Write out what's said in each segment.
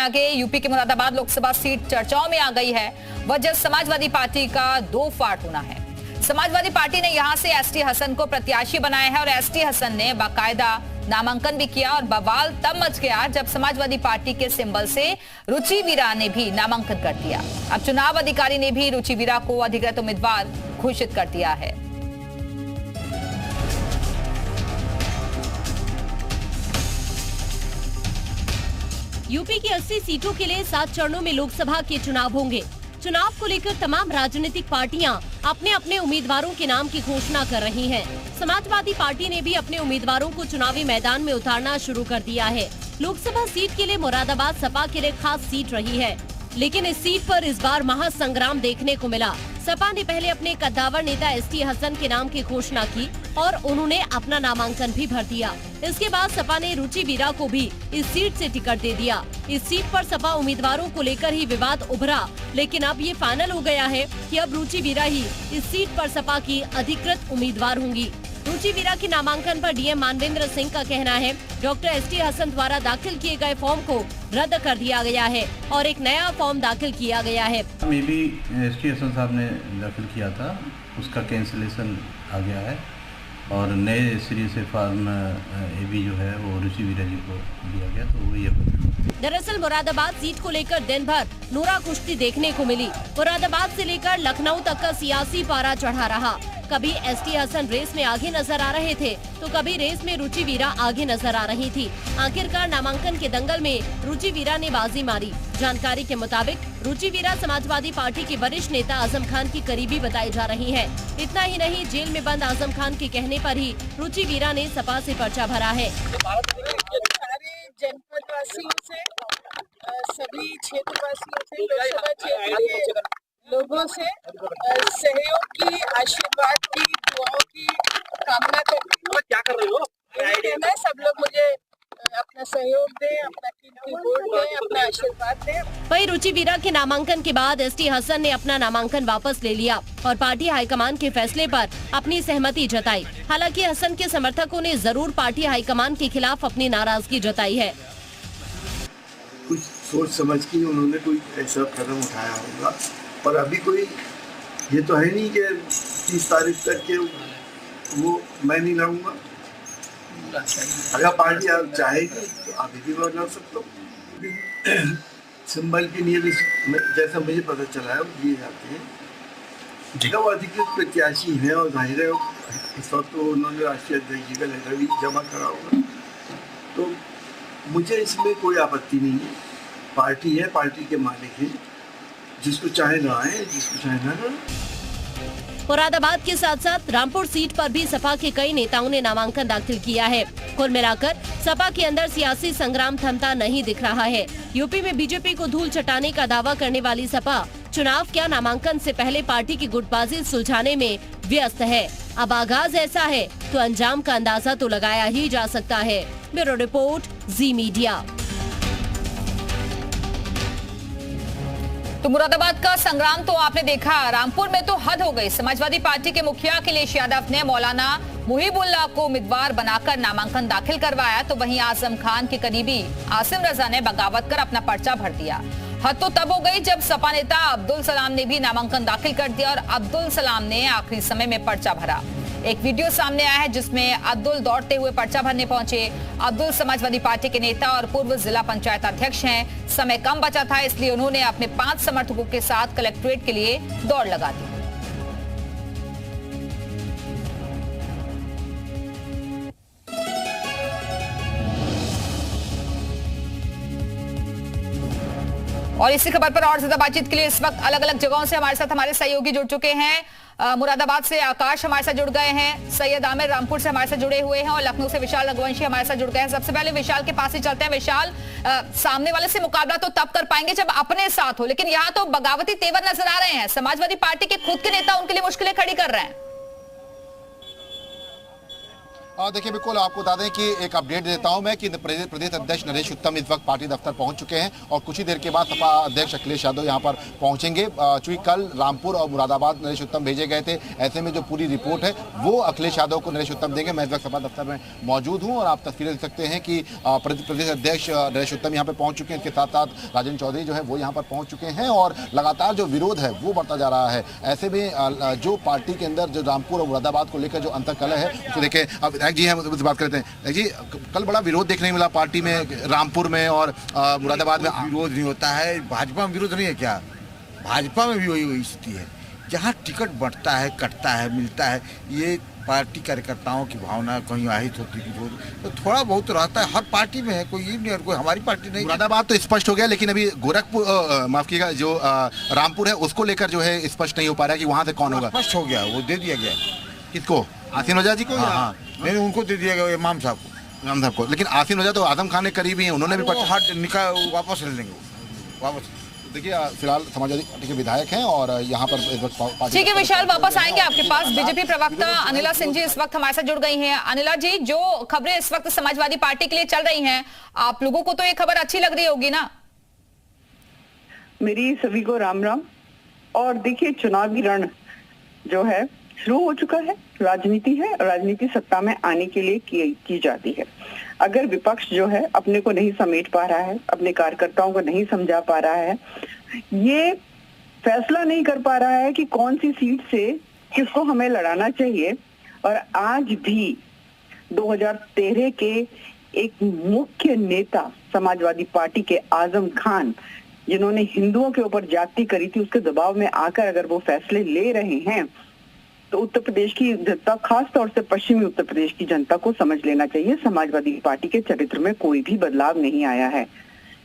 आगे। यूपी के मुरादाबाद लोकसभा सीट चर्चाओं में आ गई है। वजह समाजवादी पार्टी का दो फाट होना है। समाजवादी पार्टी ने यहां से एसटी हसन को प्रत्याशी बनाया है और एसटी हसन ने बाकायदा नामांकन भी किया और बवाल तब मच गया जब समाजवादी पार्टी के सिंबल से रुचि वीरा ने भी नामांकन कर दिया। अब चुनाव अधिकारी ने भी रुचि वीरा को अधिकृत उम्मीदवार घोषित कर दिया है। यूपी की 80 सीटों के लिए 7 चरणों में लोकसभा के चुनाव होंगे। चुनाव को लेकर तमाम राजनीतिक पार्टियां अपने अपने उम्मीदवारों के नाम की घोषणा कर रही हैं। समाजवादी पार्टी ने भी अपने उम्मीदवारों को चुनावी मैदान में उतारना शुरू कर दिया है। लोकसभा सीट के लिए मुरादाबाद सपा के लिए खास सीट रही है, लेकिन इस सीट पर इस बार महासंग्राम देखने को मिला। सपा ने पहले अपने कद्दावर नेता एसटी हसन के नाम की घोषणा की और उन्होंने अपना नामांकन भी भर दिया। इसके बाद सपा ने रुचि वीरा को भी इस सीट से टिकट दे दिया। इस सीट पर सपा उम्मीदवारों को लेकर ही विवाद उभरा, लेकिन अब ये फाइनल हो गया है कि अब रुचि वीरा ही इस सीट पर सपा की अधिकृत उम्मीदवार होंगी। रुचि वीरा के नामांकन पर डीएम मानवेंद्र सिंह का कहना है डॉक्टर एसटी हसन द्वारा दाखिल किए गए फॉर्म को रद्द कर दिया गया है और एक नया फॉर्म दाखिल किया गया है। मे बी एसटी हसन साहब ने दाखिल किया था, उसका कैंसिलेशन आ गया है और नए सिरे से फॉर्म भी जो है वो रुचि वीरा जी को दिया गया, तो वही है। दरअसल मुरादाबाद सीट को लेकर दिन भर नूरा कुश्ती देखने को मिली। मुरादाबाद से लेकर लखनऊ तक का सियासी पारा चढ़ा रहा। कभी एसटी हसन रेस में आगे नजर आ रहे थे तो कभी रेस में रुचि वीरा आगे नजर आ रही थी। आखिरकार नामांकन के दंगल में रुचि वीरा ने बाजी मारी। जानकारी के मुताबिक रुचि वीरा समाजवादी पार्टी के वरिष्ठ नेता आजम खान की करीबी बताई जा रही है। इतना ही नहीं, जेल में बंद आजम खान के कहने पर ही रुचि वीरा ने सपा से पर्चा भरा है। जनपद वासियों से, सभी क्षेत्रवासियों से, लोकसभा क्षेत्र के लोगों से सहयोग की, आशीर्वाद की, दुआओं की कामना करती हूँ। क्या कर रहे हो? कहना है सब लोग मुझे अपना सहयोग दें, अपना कीमती वोट दें, अपना आशीर्वाद दें। वहीं रुचि वीरा के नामांकन के बाद एसटी हसन ने अपना नामांकन वापस ले लिया और पार्टी हाईकमान के फैसले पर अपनी सहमति जताई। हालांकि हसन के समर्थकों ने जरूर पार्टी हाईकमान के खिलाफ अपनी नाराजगी जताई है। कुछ सोच समझ के उन्होंने कोई ऐसा कदम उठाया होगा, और अभी कोई ये तो है नहीं कि 30 तारीख तक के वो मैं नहीं लड़ूंगा। अगर पार्टी आप चाहेगी तो अभी भी मैं लड़ सकता हूँ। सिंबल के लिए जैसा मुझे पता चला है वो दिए जाते हैं, वो अधिकृत प्रत्याशी हैं और जाहिर है इस वक्त तो उन्होंने राष्ट्रीय अध्यक्ष जी का लेटर भी जमा करा होगा, तो मुझे इसमें कोई आपत्ति नहीं है। पार्टी है, पार्टी के मालिक हैं, जिसको चाहे ना आए, जिसको चाहे ना आए। मुरादाबाद के साथ साथ रामपुर सीट पर भी सपा के कई नेताओं ने नामांकन दाखिल किया है। कुल मिलाकर सपा के अंदर सियासी संग्राम थमता नहीं दिख रहा है। यूपी में बीजेपी को धूल चटाने का दावा करने वाली सपा चुनाव क्या नामांकन से पहले पार्टी की गुटबाजी सुलझाने में व्यस्त है। अब आगाज ऐसा है तो अंजाम का अंदाजा तो लगाया ही जा सकता है। ब्यूरो रिपोर्ट, जी मीडिया। तो मुरादाबाद का संग्राम तो आपने देखा, रामपुर में तो हद हो गई। समाजवादी पार्टी के मुखिया अखिलेश यादव ने मौलाना मुहिबुल्लाह को उम्मीदवार बनाकर नामांकन दाखिल करवाया, तो वहीं आजम खान के करीबी आसिम रजा ने बगावत कर अपना पर्चा भर दिया। हद तो तब हो गई जब सपा नेता अब्दुल सलाम ने भी नामांकन दाखिल कर दिया और अब्दुल सलाम ने आखिरी समय में पर्चा भरा। एक वीडियो सामने आया है जिसमें अब्दुल दौड़ते हुए पर्चा भरने पहुंचे। अब्दुल समाजवादी पार्टी के नेता और पूर्व जिला पंचायत अध्यक्ष हैं। समय कम बचा था, इसलिए उन्होंने अपने 5 समर्थकों के साथ कलेक्ट्रेट के लिए दौड़ लगा दी। और इसी खबर पर और ज्यादा बातचीत के लिए इस वक्त अलग अलग जगहों से हमारे साथ हमारे सहयोगी जुड़ चुके हैं। मुरादाबाद से आकाश हमारे साथ जुड़ गए हैं, सैयद आमिर रामपुर से हमारे साथ जुड़े हुए हैं और लखनऊ से विशाल रघुवंशी हमारे साथ जुड़ गए हैं। सबसे पहले विशाल के पास ही चलते हैं। विशाल, सामने वाले से मुकाबला तो तब कर पाएंगे जब अपने साथ हो, लेकिन यहाँ तो बगावती तेवर नजर आ रहे हैं। समाजवादी पार्टी के खुद के नेता उनके लिए मुश्किलें खड़ी कर रहे हैं। देखिए बिल्कुल आपको बता दें कि एक अपडेट देता हूं मैं कि प्रदेश अध्यक्ष नरेश उत्तम इस वक्त पार्टी दफ्तर पहुंच चुके हैं और कुछ ही देर के बाद सपा अध्यक्ष अखिलेश यादव यहां पर पहुंचेंगे। चूंकि कल रामपुर और मुरादाबाद नरेश उत्तम भेजे गए थे, ऐसे में जो पूरी रिपोर्ट है वो अखिलेश यादव को नरेश उत्तम देंगे। मैं इस वक्त सपा दफ्तर में मौजूद हूँ और आप तस्वीरें देख सकते हैं कि प्रदेश अध्यक्ष नरेश उत्तम यहाँ पर पहुँच चुके हैं। इसके साथ साथ राजेंद्र चौधरी जो है वो यहाँ पर पहुँच चुके हैं और लगातार जो विरोध है वो बढ़ता जा रहा है। ऐसे में जो पार्टी के अंदर जो रामपुर और मुरादाबाद को लेकर जो अंतर्कलह है उसको देखें। अब विधायक जी हैं मुझसे बात करते हैं। जी, कल बड़ा विरोध देखने को मिला पार्टी में, रामपुर में और मुरादाबाद में। विरोध नहीं होता है, भाजपा में विरोध नहीं है क्या? भाजपा में भी वही स्थिति है, जहाँ टिकट बढ़ता है, कटता है, मिलता है, ये पार्टी कार्यकर्ताओं की भावना कहीं आहित होती है तो थोड़ा बहुत रहता है। हर पार्टी में है, कोई ये नहीं, कोई हमारी पार्टी नहीं। मुरादाबाद तो स्पष्ट हो गया, लेकिन अभी गोरखपुर माफ कीजिएगा जो रामपुर है उसको लेकर जो है स्पष्ट नहीं हो पा रहा है कि वहाँ से कौन होगा। स्पष्ट हो गया, वो दे दिया गया। किसको? आसिम रजा जी को? हाँ, नहीं उनको दे दिया गया, इमाम साहब को। इमाम साहब को, लेकिन आसिम रजा तो आजम खान के करीबी हैं, उन्होंने भी वापस ले लेंगे, वापस। देखिए फिलहाल समाजवादी पार्टी के विधायक हैं और यहाँ पर ठीक है विशाल, वापस आएंगे आपके पास। बीजेपी प्रवक्ता अनिला सिंह जी इस वक्त हमारे साथ जुड़ गई हैं। अनिला जी, जो खबरें इस वक्त समाजवादी पार्टी के लिए चल रही हैं, आप लोगों को तो ये खबर अच्छी लग रही होगी ना? मेरी सभी को राम राम। और देखिए, चुनावी रण जो है शुरू हो चुका है। राजनीति है, राजनीति सत्ता में आने के लिए की जाती है। अगर विपक्ष जो है अपने को नहीं समेट पा रहा है, अपने कार्यकर्ताओं को नहीं समझा पा रहा है, ये फैसला नहीं कर पा रहा है कि कौन सी सीट से किसको हमें लड़ाना चाहिए, और आज भी 2013 के एक मुख्य नेता समाजवादी पार्टी के आजम खान, जिन्होंने हिंदुओं के ऊपर ज्यादती करी थी, उसके दबाव में आकर अगर वो फैसले ले रहे हैं तो उत्तर प्रदेश की जनता, खास तौर से पश्चिमी उत्तर प्रदेश की जनता को समझ लेना चाहिए, समाजवादी पार्टी के चरित्र में कोई भी बदलाव नहीं आया है।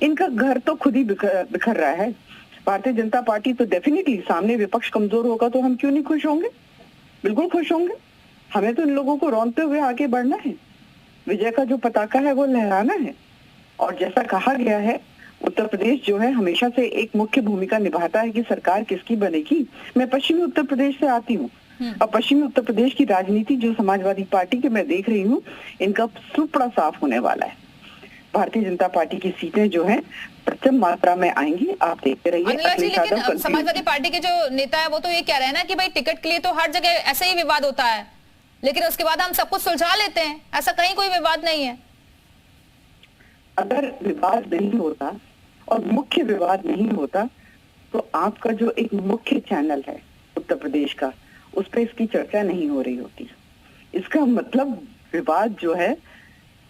इनका घर तो खुद ही बिखर रहा है। भारतीय जनता पार्टी तो डेफिनेटली, सामने विपक्ष कमजोर होगा तो हम क्यों नहीं खुश होंगे? बिल्कुल खुश होंगे। हमें तो इन लोगों को रौंदते हुए आगे बढ़ना है, विजय का जो पताका है वो लहराना है। और जैसा कहा गया है, उत्तर प्रदेश जो है हमेशा से एक मुख्य भूमिका निभाता है कि सरकार किसकी बनेगी। मैं पश्चिमी उत्तर प्रदेश से आती हूँ और पश्चिमी उत्तर प्रदेश की राजनीति जो समाजवादी पार्टी के मैं देख रही हूँ, इनका सुपड़ा साफ होने वाला है। भारतीय जनता पार्टी की सीटें जो है प्रचंड मात्रा में आएंगी, आप देखते रहिए। अनिला जी, लेकिन समाजवादी पार्टी के जो नेता है वो तो ये कह रहे हैं ना कि भाई टिकट के लिए तो हर जगह ऐसे ही विवाद होता है, लेकिन उसके बाद हम सब कुछ सुलझा लेते हैं, ऐसा कहीं कोई विवाद नहीं है। अगर विवाद नहीं होता और मुख्य विवाद नहीं होता तो आपका जो एक मुख्य चैनल है उत्तर प्रदेश का, उस पर इसकी चर्चा नहीं हो रही होती। इसका मतलब विवाद जो है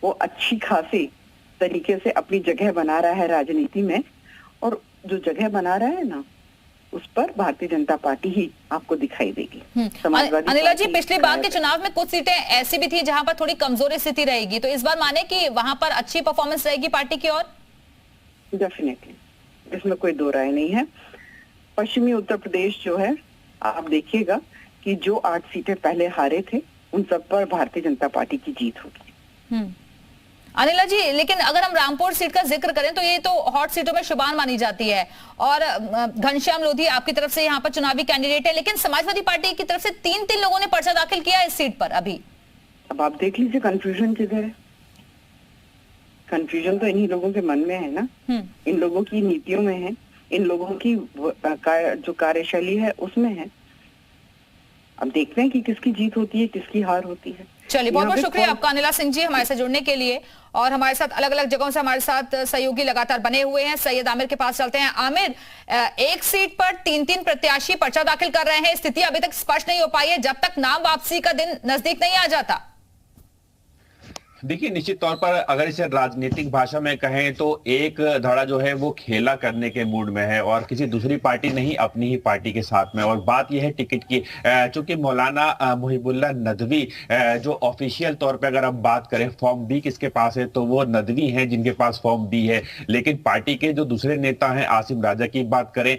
वो अच्छी खासी तरीके से अपनी जगह बना रहा है राजनीति में, और जो जगह बना रहा है ना, उस पर भारतीय जनता पार्टी ही आपको दिखाई देगी। अनिला जी, पिछली बार के चुनाव में कुछ सीटें ऐसी भी थी जहां पर थोड़ी कमजोरी स्थिति रहेगी, तो इस बार माने कि वहां पर अच्छी परफॉर्मेंस रहेगी पार्टी की? और डेफिनेटली, इसमें कोई दो राय नहीं है। पश्चिमी उत्तर प्रदेश जो है, आप देखिएगा कि जो 8 सीटें पहले हारे थे, उन सब पर भारतीय जनता पार्टी की जीत होगी। अनिला जी, लेकिन अगर हम रामपुर सीट का जिक्र करें तो ये तो हॉट सीटों में शुमार मानी जाती है, और घनश्याम लोधी आपकी तरफ से यहाँ पर चुनावी कैंडिडेट है, लेकिन समाजवादी पार्टी की तरफ से 3 लोगों ने पर्चा दाखिल किया इस सीट पर अभी। अब आप देख लीजिए कंफ्यूजन किधर है। कंफ्यूजन तो इन्हीं लोगों के मन में है ना, इन लोगों की नीतियों में है, इन लोगों की जो कार्यशैली है उसमें है। अब देखते हैं कि किसकी जीत होती है, किसकी हार होती है। चलिए, बहुत बहुत शुक्रिया आपका अनिला सिंह जी हमारे साथ जुड़ने के लिए, और हमारे साथ अलग अलग जगहों से हमारे साथ सहयोगी लगातार बने हुए हैं। सैयद आमिर के पास चलते हैं। आमिर, एक सीट पर 3 प्रत्याशी पर्चा दाखिल कर रहे हैं, स्थिति अभी तक स्पष्ट नहीं हो पाई है जब तक नाम वापसी का दिन नजदीक नहीं आ जाता। देखिए, निश्चित तौर पर अगर इसे राजनीतिक भाषा में कहें तो एक धड़ा जो है वो खेला करने के मूड में है और किसी दूसरी पार्टी नहीं, अपनी ही पार्टी के साथ में। और बात यह है टिकट की, चूंकि मौलाना मुहिबुल्लाह नदवी जो ऑफिशियल तौर पे अगर हम बात करें फॉर्म बी किसके पास है तो वो नदवी हैं जिनके पास फॉर्म बी है, लेकिन पार्टी के जो दूसरे नेता हैं आसिम राजा की बात करें,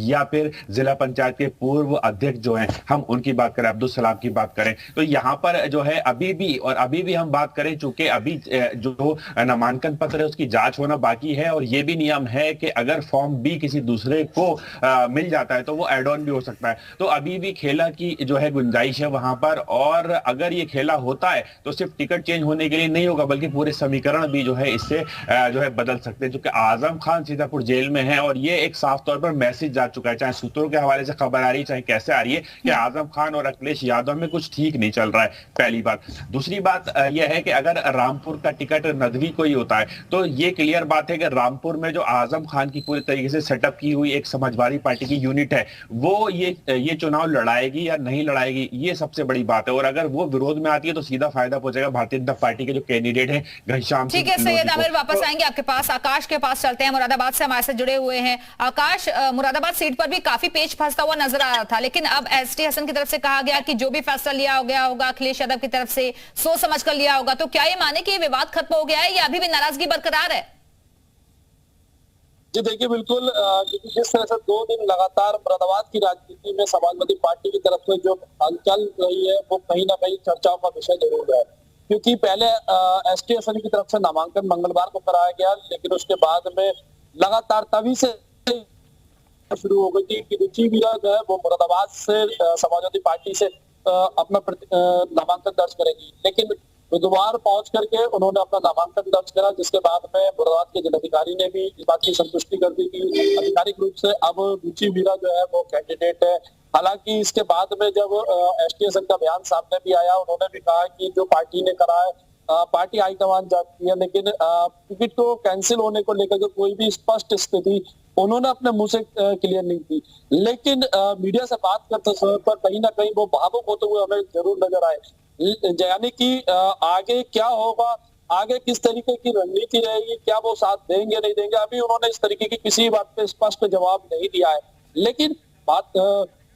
या फिर जिला पंचायत के पूर्व अध्यक्ष जो हैं, हम उनकी बात करें, अब्दुल सलाम की बात करें, तो यहाँ पर जो है अभी भी हम बात करें, चूंकि अभी जो नामांकन पत्र है उसकी जांच होना बाकी है, और ये भी नियम है कि अगर फॉर्म बी किसी दूसरे को मिल जाता है तो वो एड ऑन भी हो सकता है। तो अभी भी खेला की जो है गुंजाइश है वहां पर, और अगर ये खेला होता है तो सिर्फ टिकट चेंज होने के लिए नहीं होगा, बल्कि पूरे समीकरण भी जो है इससे जो है बदल सकते हैं। क्योंकि आजम खान सीतापुर जेल में है और ये एक साफ तौर पर मैसेज जा चुका है, चाहे सूत्रों के हवाले से खबर आ रही है, चाहे कैसे आ रही है, कि आजम खान और अखिलेश यादव में कुछ ठीक नहीं चल रहा है, पहली बात। दूसरी बात यह है कि अगर रामपुर का टिकट नदवी को ही होता है तो ये क्लियर बात है कि रामपुर में जो आजम खान की पूरी तरीके से सेटअप की हुई एक समाजवादी पार्टी की यूनिट है, वो ये चुनाव लड़ाएगी या नहीं लड़ाएगी, ये सबसे बड़ी बात है। और अगर वो विरोध में आती है तो सीधा फायदा पहुंचेगा भारतीय जनता पार्टी के जो कैंडिडेट हैं घनश्याम सिंह। ठीक है सैयद आमिर, वापस आएंगे आपके पास। आकाश के पास चलते हैं, मुरादाबाद से हमारे साथ जुड़े हुए हैं। आकाश, मुरादाबाद सीट पर भी काफी पेच फंसता हुआ नजर आ रहा था, लेकिन अब एसटी हसन की तरफ से कहा गया कि जो भी फैसला लिया गया होगा अखिलेश यादव की तरफ से सोच समझ कर लिया होगा। तो क्या ये माने कि विवाद खत्म हो गया है या अभी भी नाराजगी बरकरार है? जी देखिए, बिल्कुल, जिस तरह से 2 दिन लगातार मुरादाबाद की राजनीति में समाजवादी पार्टी की तरफ से जो हलचल रही है वो कहीं ना कहीं चर्चाओं का विषय जरूर है। क्योंकि पहले एसटी हसन की तरफ से नामांकन मंगलवार को कराया गया, लेकिन उसके बाद में लगातार तभी से शुरू हो गई थी कि रुचि वीरा जो है वो मुरादाबाद से समाजवादी पार्टी से अपना नामांकन दर्ज करेगी। लेकिन बुधवार पहुंच करके उन्होंने अपना नामांकन दर्ज करा, जिसके बाद में मुरादाबाद के जिलाधिकारी ने भी इस बात की संतुष्टि कर दी कि आधिकारिक रूप से अब रुचि वीरा जो है वो कैंडिडेट है। हालांकि इसके बाद में जब एसटीएसएन का बयान सामने भी आया, उन्होंने भी कहा कि जो पार्टी ने करा है पार्टी हाईकमान जानती है, लेकिन टिकट को कैंसिल होने को लेकर जो कोई भी स्पष्ट स्थिति उन्होंने अपने मुंह से क्लियर नहीं की। लेकिन मीडिया से बात करते समय पर कहीं ना कहीं वो भावुक होते हुए हमें जरूर नजर आए। यानी कि आगे क्या होगा, आगे किस तरीके की रणनीति रहेगी, क्या वो साथ देंगे नहीं देंगे, अभी उन्होंने इस तरीके की किसी बात पे स्पष्ट जवाब नहीं दिया है। लेकिन बात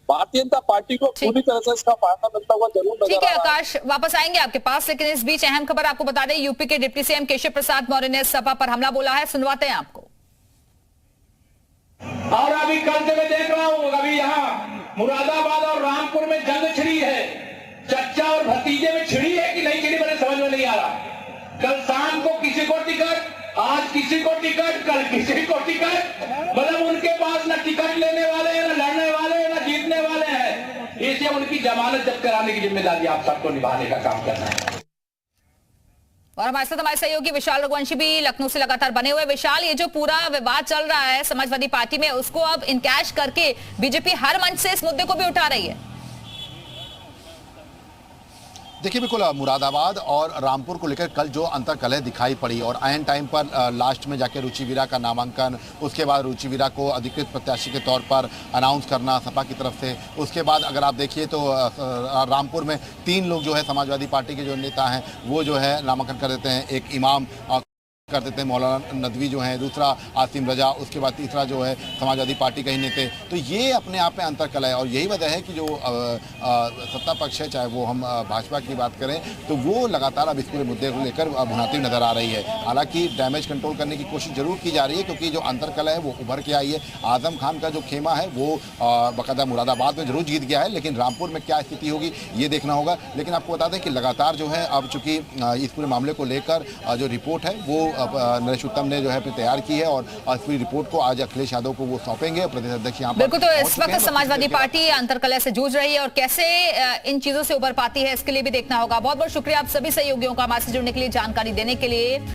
भारतीय जनता पार्टी को पूरी तरह से इसका फायदा मिलता हुआ जरूर नजर आ रहा है। ठीक है आकाश, वापस आएंगे आपके पास, लेकिन इस बीच अहम खबर आपको बता दें, यूपी के डिप्टी सीएम केशव प्रसाद मौर्य ने सपा पर हमला बोला है, सुनवाते हैं आपको। और अभी कल से मैं देख रहा हूं, अभी यहाँ मुरादाबाद और रामपुर में जंग छिड़ी है, चच्चा और भतीजे में छिड़ी है कि नहीं छिड़ी, मुझे समझ में नहीं आ रहा। कल शाम को किसी को टिकट, आज किसी को टिकट, कल किसी को टिकट, मतलब उनके पास न टिकट लेने वाले हैं, न लड़ने वाले हैं, न जीतने वाले हैं। इसलिए उनकी जमानत जब्त कराने की जिम्मेदारी आप सबको निभाने का काम करना है। और हमारे साथ हमारे सहयोगी विशाल रघुवंशी भी लखनऊ से लगातार बने हुए। विशाल, ये जो पूरा विवाद चल रहा है समाजवादी पार्टी में, उसको अब इनकैश करके बीजेपी हर मंच से इस मुद्दे को भी उठा रही है। देखिए, बिल्कुल मुरादाबाद और रामपुर को लेकर कल जो अंतर्कलह दिखाई पड़ी और ऐन टाइम पर लास्ट में जाके रुचि वीरा का नामांकन, उसके बाद रुचि वीरा को अधिकृत प्रत्याशी के तौर पर अनाउंस करना सपा की तरफ से, उसके बाद अगर आप देखिए तो रामपुर में 3 लोग जो है समाजवादी पार्टी के जो नेता हैं वो जो है नामांकन कर देते हैं। एक इमाम कर देते हैं मौलाना नदवी जो है, दूसरा आसिम रजा, उसके बाद तीसरा जो है समाजवादी पार्टी के ही नेता। तो ये अपने आप में अंतर्कलह है और यही वजह है कि जो सत्ता पक्ष है, चाहे वो हम भाजपा की बात करें, तो वो लगातार अब इस पूरे मुद्दे को लेकर भुनाती नजर आ रही है। हालांकि डैमेज कंट्रोल करने की कोशिश जरूर की जा रही है, क्योंकि जो अंतर्कलह है वो उभर के आई है। आजम खान का जो खेमा है वो बाकायदा मुरादाबाद में जरूर जीत गया है, लेकिन रामपुर में क्या स्थिति होगी ये देखना होगा। लेकिन आपको बता दें कि लगातार जो है अब चूंकि इस पूरे मामले को लेकर जो रिपोर्ट है वो नरेश उत्तम ने जो है तैयार की है और पूरी रिपोर्ट को आज अखिलेश यादव को वो सौंपेंगे। प्रदेश अध्यक्ष यहाँ पर बिल्कुल, तो इस वक्त समाजवादी पार्टी अंतर्कलह से जूझ रही है और कैसे इन चीजों से उभर पाती है इसके लिए भी देखना होगा। बहुत बहुत शुक्रिया आप सभी सहयोगियों का हमारे से जुड़ने के लिए, जानकारी देने के लिए।